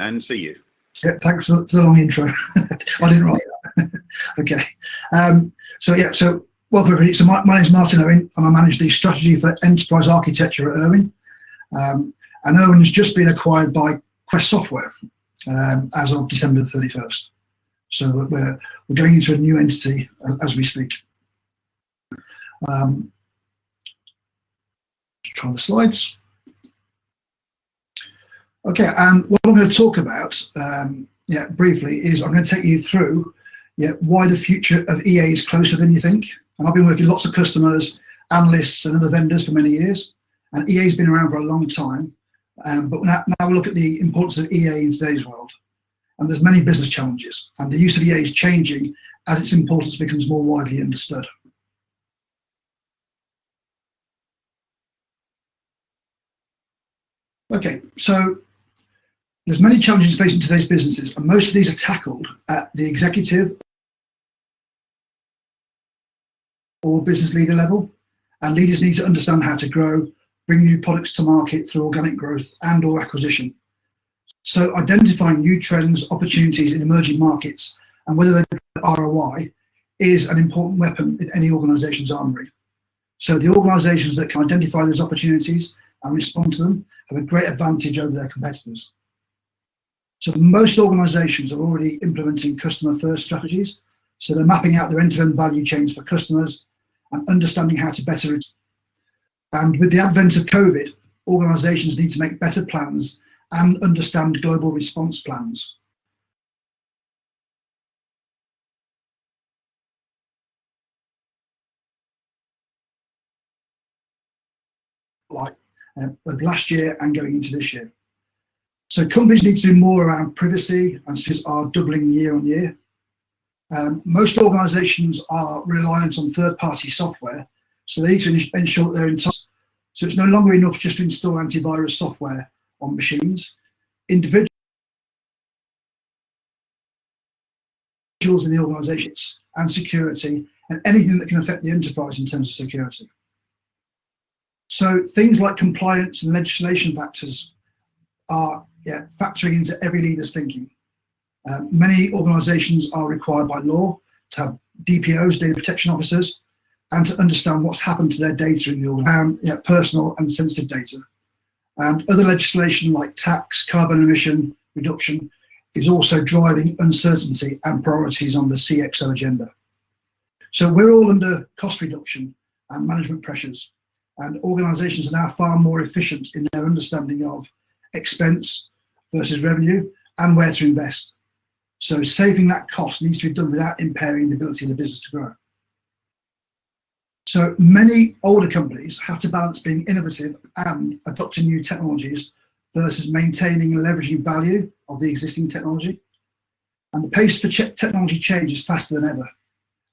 And see you. Yeah, thanks for the long intro. I didn't write that. Okay. So welcome everybody. So my name is Martin Owen, and I manage the strategy for enterprise architecture at Irwin. And Irwin has just been acquired by Quest Software as of December the 31st. So we're going into a new entity as we speak. Try the slides. Okay, and what I'm going to talk about, briefly, is I'm going to take you through why the future of EA is closer than you think. And I've been working with lots of customers, analysts, and other vendors for many years, and EA has been around for a long time. But now we look at the importance of EA in today's world, and there's many business challenges, and the use of EA is changing as its importance becomes more widely understood. Okay, so there's many challenges facing today's businesses, and most of these are tackled at the executive or business leader level, and leaders need to understand how to grow, bring new products to market through organic growth and or acquisition. So identifying new trends, opportunities in emerging markets, and whether they ROI is an important weapon in any organization's armory. So the organizations that can identify those opportunities and respond to them have a great advantage over their competitors. So most organizations are already implementing customer-first strategies. So they're mapping out their end-to-end value chains for customers and understanding how to better it. And with the advent of COVID, organizations need to make better plans and understand global response plans. Like both last year and going into this year. So companies need to do more around privacy, and SIS are doubling year on year. Most organizations are reliant on third-party software, so they need to ensure that they're in touch. So it's no longer enough just to install antivirus software on machines. Individuals in the organizations and security, and anything that can affect the enterprise in terms of security. So things like compliance and legislation factors are factoring into every leader's thinking. Many organizations are required by law to have DPOs, data protection officers, and to understand what's happened to their data in the organization, personal and sensitive data. And other legislation like tax, carbon emission reduction is also driving uncertainty and priorities on the CXO agenda. So we're all under cost reduction and management pressures, and organizations are now far more efficient in their understanding of expense versus revenue and where to invest. So saving that cost needs to be done without impairing the ability of the business to grow. So many older companies have to balance being innovative and adopting new technologies versus maintaining and leveraging value of the existing technology. And the pace for technology change is faster than ever.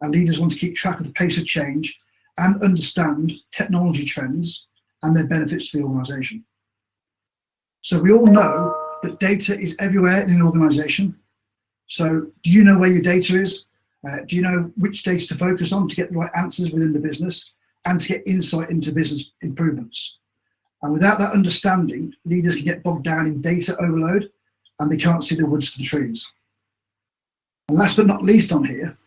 And leaders want to keep track of the pace of change and understand technology trends and their benefits to the organization. So we all know that data is everywhere in an organization. So do you know where your data is? Do you know which data to focus on to get the right answers within the business and to get insight into business improvements? And without that understanding, leaders can get bogged down in data overload and they can't see the woods for the trees. And last but not least on here,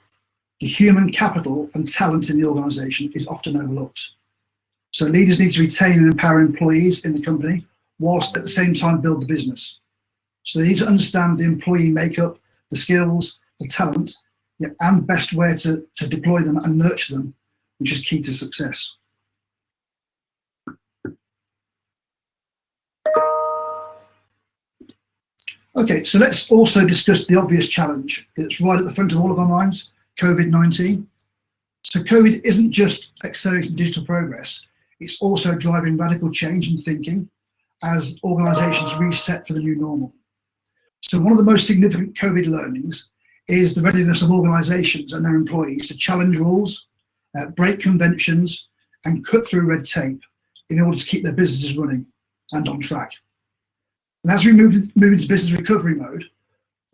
the human capital and talent in the organization is often overlooked. So leaders need to retain and empower employees in the company whilst at the same time build the business. So they need to understand the employee makeup, the skills, the talent, and best where to deploy them and nurture them, which is key to success. Okay, so let's also discuss the obvious challenge that's right at the front of all of our minds, COVID-19. So COVID isn't just accelerating digital progress, it's also driving radical change in thinking as organizations reset for the new normal. So one of the most significant COVID learnings is the readiness of organizations and their employees to challenge rules, break conventions, and cut through red tape in order to keep their businesses running and on track. And as we move into business recovery mode,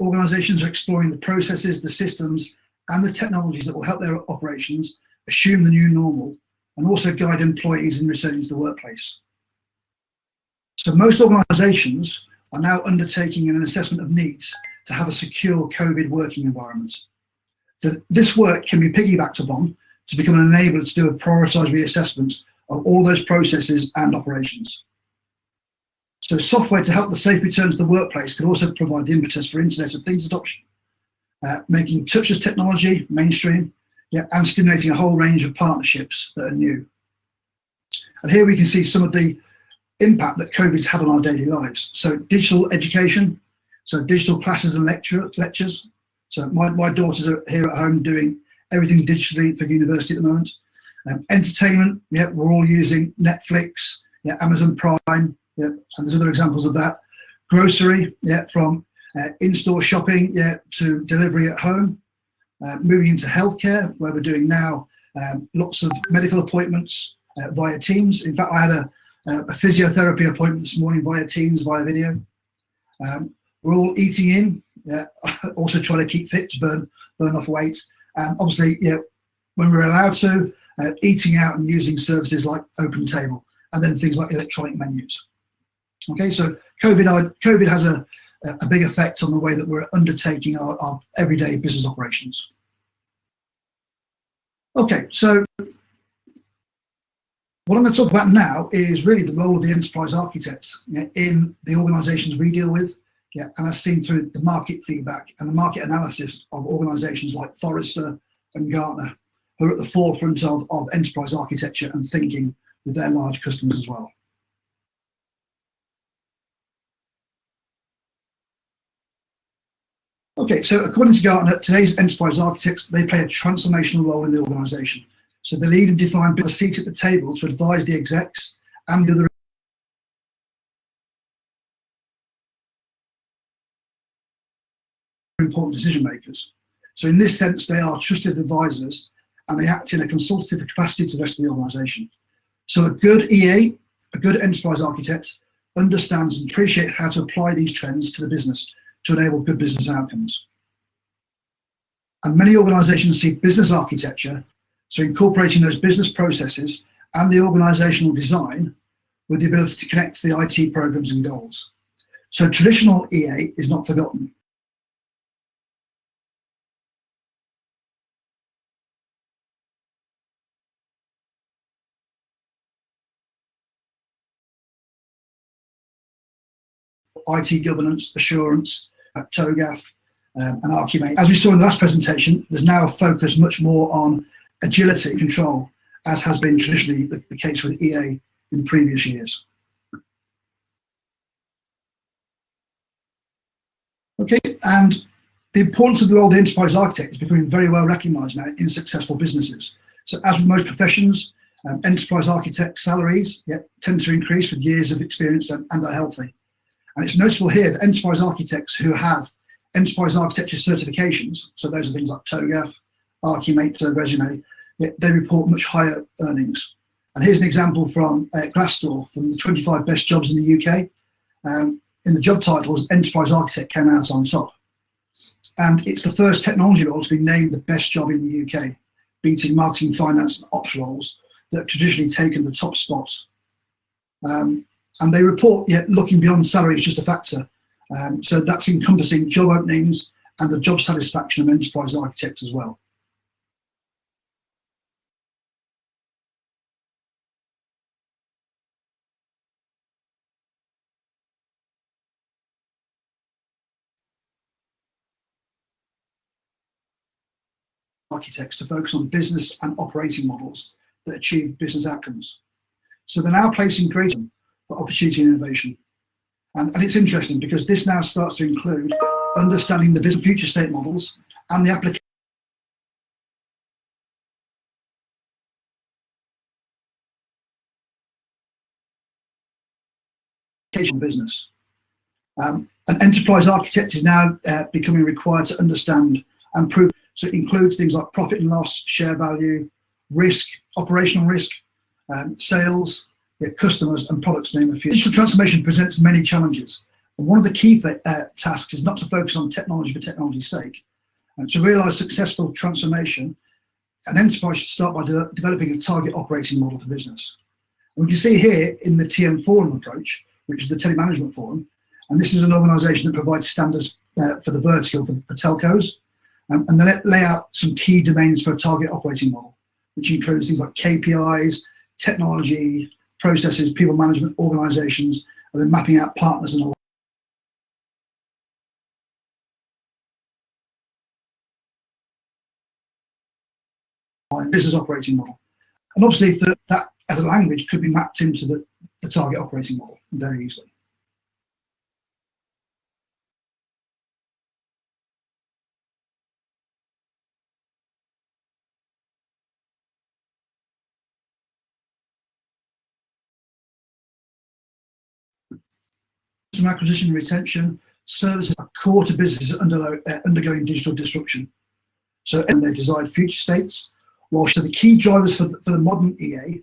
organizations are exploring the processes, the systems, and the technologies that will help their operations assume the new normal and also guide employees in returning to the workplace. So most organizations are now undertaking an assessment of needs to have a secure COVID working environment. So this work can be piggybacked upon to become an enabler to do a prioritised reassessment of all those processes and operations. So software to help the safe return to the workplace could also provide the impetus for Internet of Things adoption, making touchless technology mainstream, and stimulating a whole range of partnerships that are new. And here we can see some of the impact that COVID's had on our daily lives. So digital education, so digital classes and lectures. So my daughters are here at home doing everything digitally for university at the moment. Entertainment, we're all using Netflix, Amazon Prime, and there's other examples of that. Grocery, from in-store shopping, to delivery at home. Moving into healthcare, where we're doing now lots of medical appointments via Teams. In fact, I had a physiotherapy appointment this morning via Teams, via video. We're all eating in, also trying to keep fit to burn off weight. And obviously, when we're allowed to, eating out and using services like Open Table, and then things like electronic menus. Okay, so COVID has a big effect on the way that we're undertaking our everyday business operations. Okay, so what I'm going to talk about now is really the role of the enterprise architect in the organisations we deal with, and as seen through the market feedback and the market analysis of organisations like Forrester and Gartner, who are at the forefront of enterprise architecture and thinking with their large customers as well. Okay, so according to Gartner, today's enterprise architects, they play a transformational role in the organisation. So they lead and define a seat at the table to advise the execs and the other important decision makers. So in this sense, they are trusted advisors and they act in a consultative capacity to the rest of the organisation. So a good EA, a good enterprise architect, understands and appreciates how to apply these trends to the business to enable good business outcomes. And many organisations see business architecture, so incorporating those business processes and the organisational design with the ability to connect to the IT programs and goals. So traditional EA is not forgotten. IT governance, assurance, TOGAF, and Archimate. As we saw in the last presentation, there's now a focus much more on agility and control, as has been traditionally the case with EA in previous years. Okay, and the importance of the role of the enterprise architect is becoming very well recognised now in successful businesses. So as with most professions, enterprise architect salaries tend to increase with years of experience and are healthy. And it's noticeable here that enterprise architects who have enterprise architecture certifications, so those are things like TOGAF, Archimate, Resume, they report much higher earnings. And here's an example from Glassdoor, from the 25 best jobs in the UK. In the job titles, enterprise architect came out on top. And it's the first technology role to be named the best job in the UK, beating marketing, finance, and ops roles that have traditionally taken the top spot. And they report, looking beyond salary is just a factor. So that's encompassing job openings and the job satisfaction of enterprise architects as well. Architects to focus on business and operating models that achieve business outcomes. So they're now placing greater for opportunity and innovation. And it's interesting because this now starts to include understanding the business future state models and the application of business. An enterprise architect is now becoming required to understand and prove. So it includes things like profit and loss, share value, risk, operational risk, sales, customers, and products, to name a few. Digital transformation presents many challenges. And one of the key tasks is not to focus on technology for technology's sake. And to realise successful transformation, an enterprise should start by developing a target operating model for business. And we can see here in the TM Forum approach, which is the telemanagement forum, And this is an organisation that provides standards for the vertical for telcos, and then it lay out some key domains for a target operating model, which includes things like KPIs, technology, processes, people management, organisations, and then mapping out partners and all. Business operating model. And obviously that as a language could be mapped into the target operating model very easily. Customer acquisition and retention services are core to businesses undergoing digital disruption. So in their desired future states, whilst the key drivers for the modern EA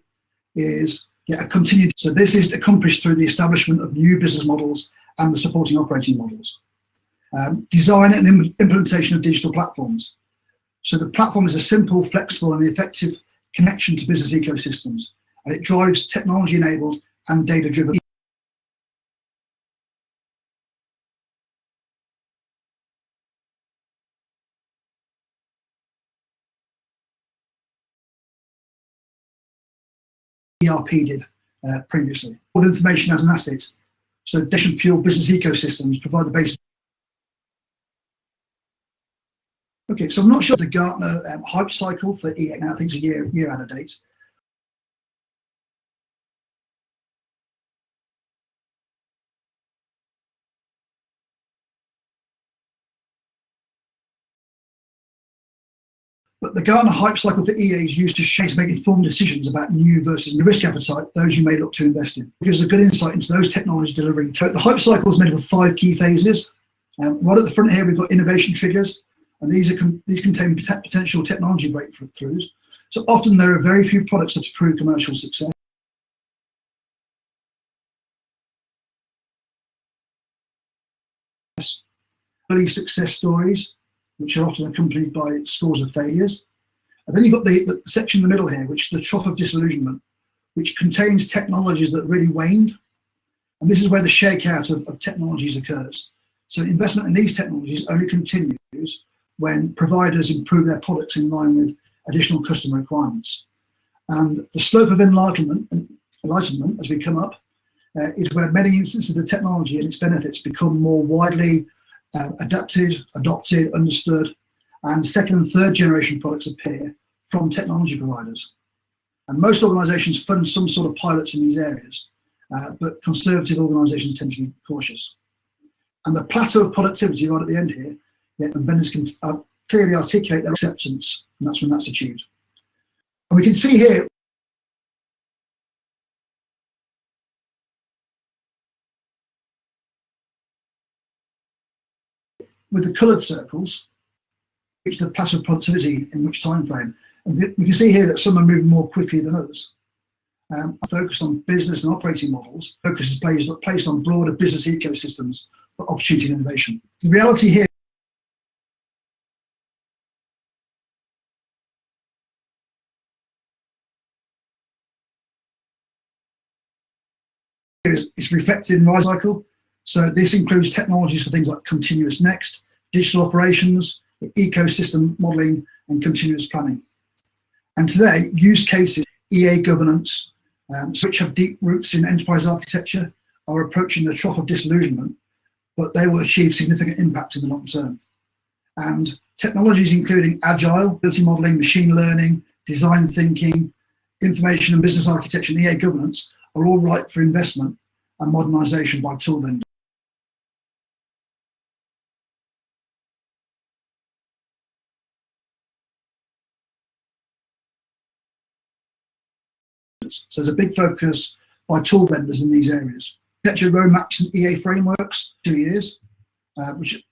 is a continued. So this is accomplished through the establishment of new business models and the supporting operating models. Design and implementation of digital platforms. So the platform is a simple, flexible, and effective connection to business ecosystems, and it drives technology-enabled and data-driven. ERP did previously. With information as an asset, so data fuel business ecosystems provide the basis. Okay, so I'm not sure the Gartner hype cycle for EA now. I think it's a year out of date. But the Gartner hype cycle for EA is used to make informed decisions about new versus risk appetite, those you may look to invest in. It gives a good insight into those technologies delivering. The hype cycle is made up of 5 key phases. Right at the front here, we've got innovation triggers, and these contain potential technology breakthroughs. So often there are very few products that prove commercial success. Early success stories, which are often accompanied by scores of failures. And then you've got the section in the middle here, which is the trough of disillusionment, which contains technologies that really waned. And this is where the shakeout of technologies occurs. So investment in these technologies only continues when providers improve their products in line with additional customer requirements. And the slope of enlightenment as we come up is where many instances of the technology and its benefits become more widely adapted, adopted, understood, and second and third generation products appear from technology providers. And most organizations fund some sort of pilots in these areas, but conservative organizations tend to be cautious. And the plateau of productivity right at the end here, and vendors can clearly articulate their acceptance, and that's when that's achieved. And we can see here with the coloured circles, which the plateau of productivity in which time frame. And we can see here that some are moving more quickly than others. Focused on business and operating models, focus is placed on broader business ecosystems for opportunity and innovation. The reality here is reflected in the life cycle. So this includes technologies for things like continuous next, digital operations, ecosystem modeling, and continuous planning. And today, use cases, EA governance, which have deep roots in enterprise architecture, are approaching the trough of disillusionment, but they will achieve significant impact in the long term. And technologies including agile, ability modeling, machine learning, design thinking, information and business architecture, and EA governance are all ripe for investment and modernization by tool vendors. So there's a big focus by tool vendors in these areas. Architecture roadmaps and EA frameworks, 2 years, which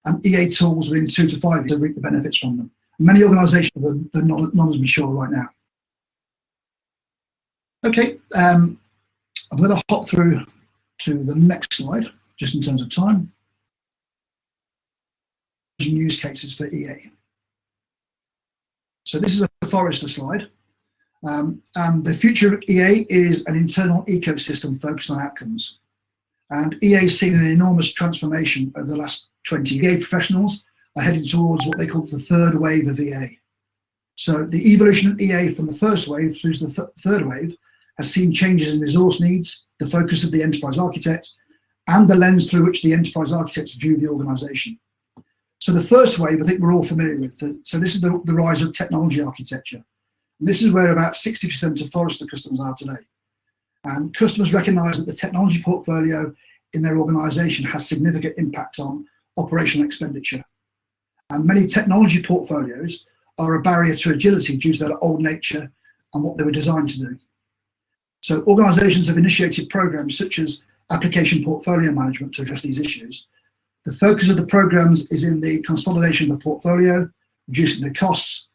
and EA tools within 2 to 5 years to reap the benefits from them. Many organizations are not as mature right now. Okay, I'm going to hop through to the next slide, just in terms of time. Use cases for EA. So this is a Forrester slide. And the future of EA is an internal ecosystem focused on outcomes. And EA has seen an enormous transformation over the last 20 years. EA professionals are heading towards what they call the third wave of EA. So the evolution of EA from the first wave through to the third wave has seen changes in resource needs, the focus of the enterprise architect, and the lens through which the enterprise architects view the organization. So the first wave, I think we're all familiar with. So this is the rise of technology architecture. And this is where about 60% of Forrester customers are today. And customers recognize that the technology portfolio in their organization has significant impact on operational expenditure. And many technology portfolios are a barrier to agility due to their old nature and what they were designed to do. So organizations have initiated programs such as application portfolio management to address these issues. The focus of the programs is in the consolidation of the portfolio, reducing the costs.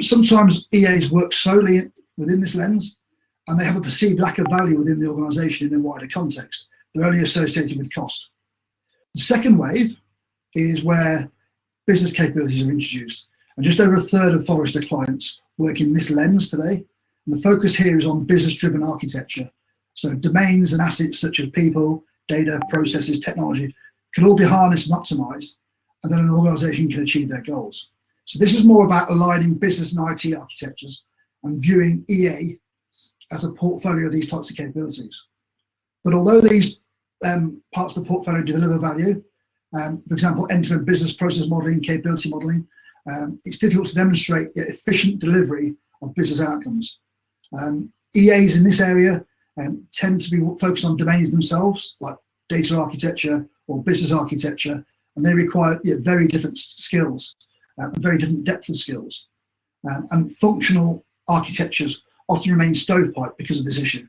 Sometimes EAs work solely within this lens, and they have a perceived lack of value within the organization in a wider context. They're only associated with cost. The second wave is where business capabilities are introduced, and just over a third of Forrester clients work in this lens today. And the focus here is on business-driven architecture. So domains and assets such as people, data, processes, technology can all be harnessed and optimized, and then an organization can achieve their goals. So this is more about aligning business and IT architectures and viewing EA as a portfolio of these types of capabilities. But although these parts of the portfolio deliver value, for example, end-to-end business process modeling, capability modeling, it's difficult to demonstrate efficient delivery of business outcomes. EAs in this area tend to be focused on domains themselves, like data architecture or business architecture, and they require very different skills, very different depth of skills. And functional architectures often remain stovepipe because of this issue.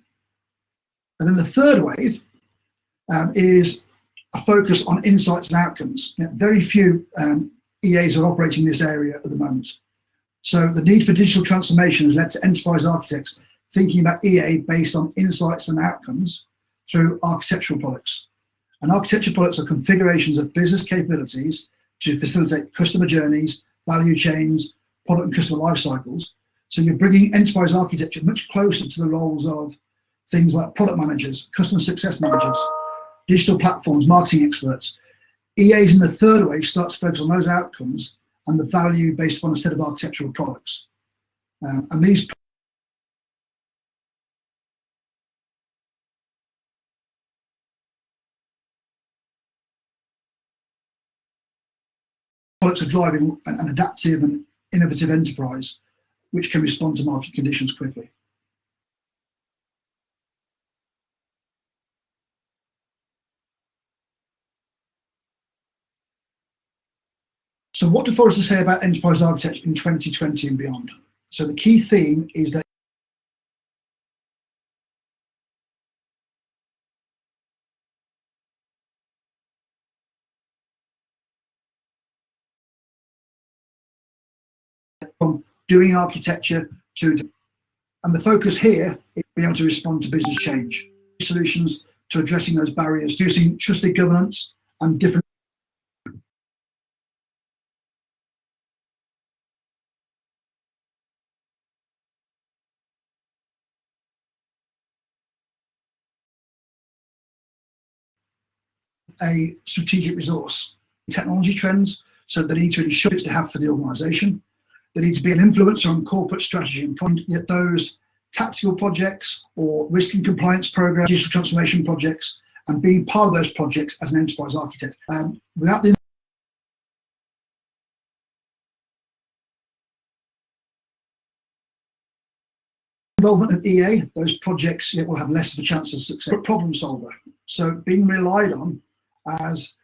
And then the third wave is a focus on insights and outcomes. Very few EAs are operating in this area at the moment. So the need for digital transformation has led to enterprise architects thinking about EA based on insights and outcomes through architectural products. And architecture products are configurations of business capabilities to facilitate customer journeys, value chains, product and customer life cycles. So you're bringing enterprise architecture much closer to the roles of things like product managers, customer success managers, digital platforms, marketing experts. EAs in the third wave start to focus on those outcomes and the value based upon a set of architectural products. And these products are driving an adaptive and innovative enterprise which can respond to market conditions quickly. So what do Forrester say about enterprise architecture in 2020 and beyond? So the key theme is that from doing architecture to, and the focus here is being able to respond to business change, solutions to addressing those barriers, using trusted governance and different a strategic resource, technology trends, so they need to ensure it's to have for the organization. They need to be an influencer on corporate strategy and yet those tactical projects or risk and compliance programs, digital transformation projects, and being part of those projects as an enterprise architect. Without the involvement of EA, those projects will have less of a chance of success. Problem solver, so being relied on as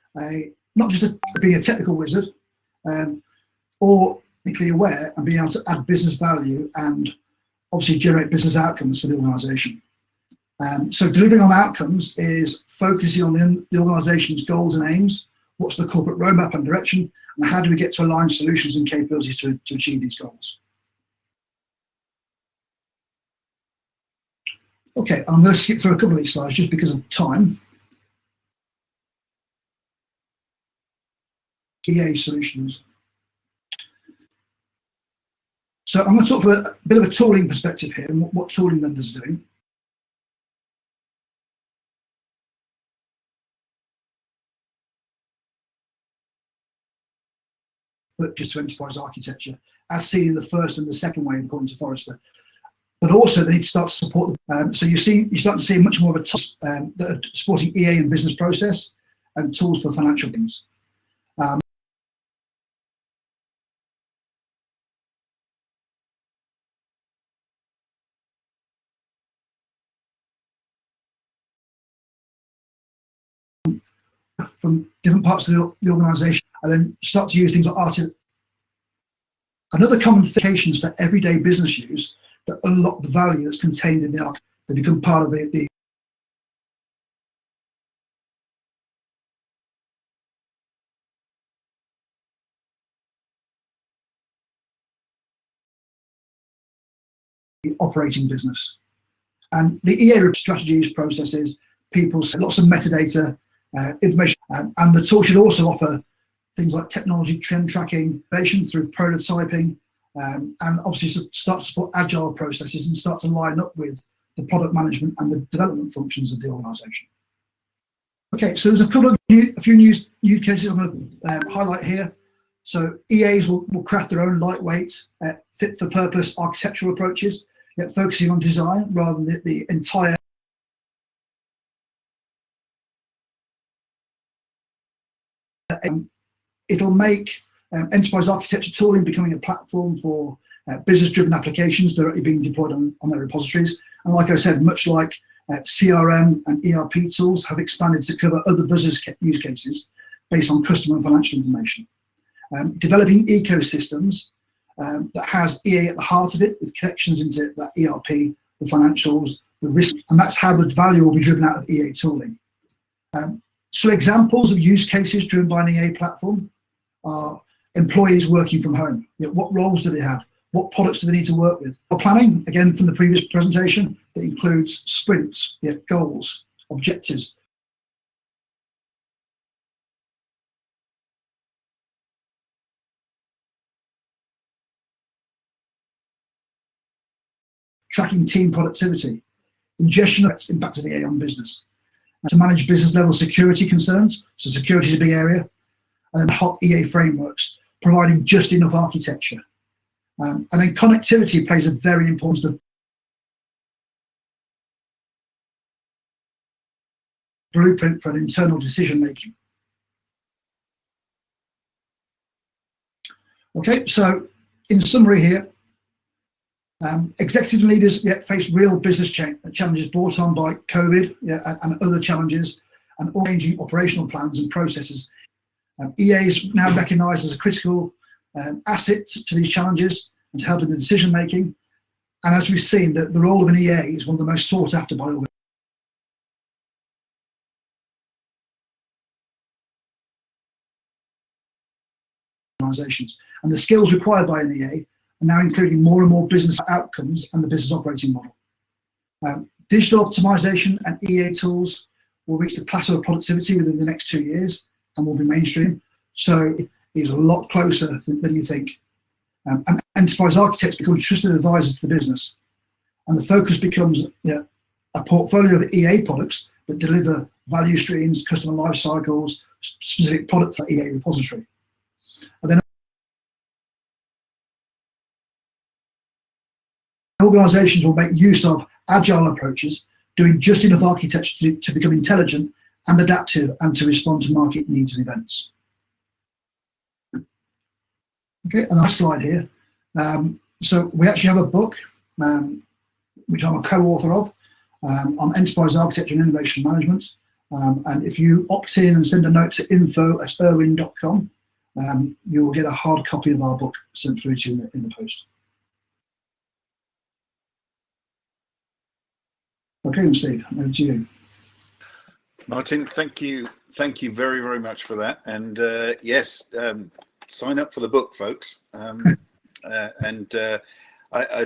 not just being a technical wizard, or technically aware and being able to add business value and obviously generate business outcomes for the organization. So delivering on outcomes is focusing on the organization's goals and aims, what's the corporate roadmap and direction, and how do we get to align solutions and capabilities to achieve these goals. Okay, I'm going to skip through a couple of these slides just because of time. EA solutions. So I'm going to talk from a bit of a tooling perspective here and what tooling vendors are doing. But just to enterprise architecture, as seen in the first and the second wave, according to Forrester. But also they need to start to support them. So you start to see much more of a that are supporting EA and business process and tools for financial things. From different parts of the organisation, and then start to use things like art. Another common applications for everyday business use that unlock the value that's contained in the art. They become part of the operating business. And the EA strategies, processes, people, lots of metadata, information, and the tool should also offer things like technology trend tracking, through prototyping, and obviously start to support agile processes and start to line up with the product management and the development functions of the organisation. Okay, so there's a few use cases I'm going to highlight here. So EAs will craft their own lightweight, fit for purpose architectural approaches, yet focusing on design rather than the entire. It'll make enterprise architecture tooling becoming a platform for business-driven applications directly being deployed on their repositories. And like I said, much like CRM and ERP tools have expanded to cover other business use cases based on customer and financial information. Developing ecosystems that has EA at the heart of it with connections into that ERP, the financials, the risk, and that's how the value will be driven out of EA tooling. So examples of use cases driven by an EA platform are employees working from home. What roles do they have? What products do they need to work with? Planning, again from the previous presentation, that includes sprints, goals, objectives. Tracking team productivity, ingestion of impact of EA on business. And to manage business level security concerns, so security is a big area, and then hot EA frameworks, providing just enough architecture. And then connectivity plays a very important blueprint for an internal decision making. Okay, so in summary here, executive leaders face real business challenges brought on by COVID and other challenges, and all changing operational plans and processes. EA is now recognised as a critical asset to these challenges and to help in the decision making. And as we've seen, the role of an EA is one of the most sought after by organisations. And the skills required by an EA are now including more and more business outcomes and the business operating model. Digital optimization and EA tools will reach the plateau of productivity within the next 2 years and will be mainstream. So it's a lot closer than you think. And enterprise architects become trusted advisors to the business. And the focus becomes a portfolio of EA products that deliver value streams, customer life cycles, specific product for EA repository. And then organizations will make use of agile approaches, doing just enough architecture to become intelligent and adaptive and to respond to market needs and events. Okay, and last slide here. So we actually have a book, which I'm a co-author of, on enterprise architecture and innovation management. And if you opt in and send a note to info@irwin.com, you will get a hard copy of our book sent through to you in the post. Okay, and Steve, over to you. Martin, thank you very, very much for that. And yes, sign up for the book, folks. I'd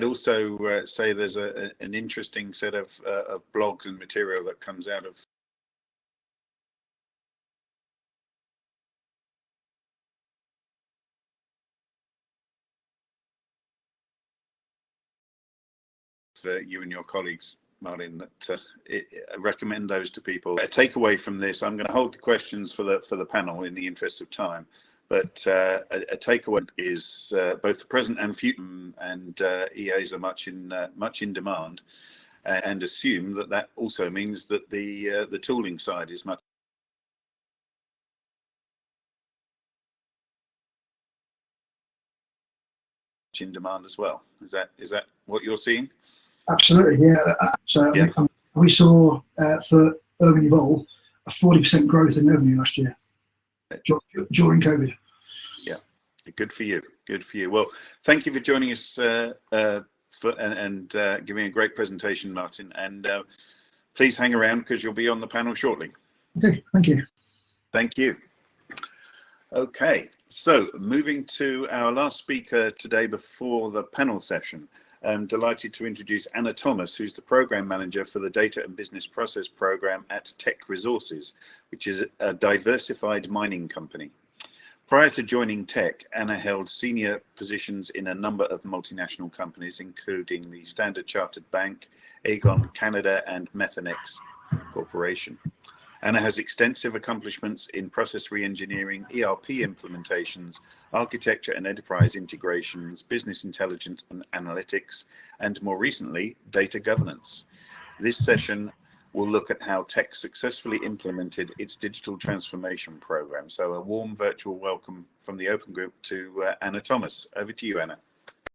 also say there's an interesting set of blogs and material that comes out of you and your colleagues, Martin, that recommend those to people. A takeaway from this, I'm going to hold the questions for the panel in the interest of time, but a takeaway is both the present and future, and EAs are much in demand, and assume that also means that the tooling side is much in demand as well. Is that what you're seeing? Absolutely, yeah. So yeah. We saw for Urban Evolve a 40% growth in revenue last year during COVID. Yeah, good for you. Good for you. Well, thank you for joining us and giving a great presentation, Martin. And please hang around because you'll be on the panel shortly. Okay, thank you. Thank you. Okay, so moving to our last speaker today before the panel session. I'm delighted to introduce Anna Thomas, who's the Program Manager for the Data and Business Process Program at Tech Resources, which is a diversified mining company. Prior to joining Tech, Anna held senior positions in a number of multinational companies, including the Standard Chartered Bank, Aegon Canada, and Methanex Corporation. Anna has extensive accomplishments in process re-engineering, ERP implementations, architecture and enterprise integrations, business intelligence and analytics, and more recently, data governance. This session will look at how Tech successfully implemented its digital transformation program. So a warm virtual welcome from the Open Group to Anna Thomas. Over to you, Anna.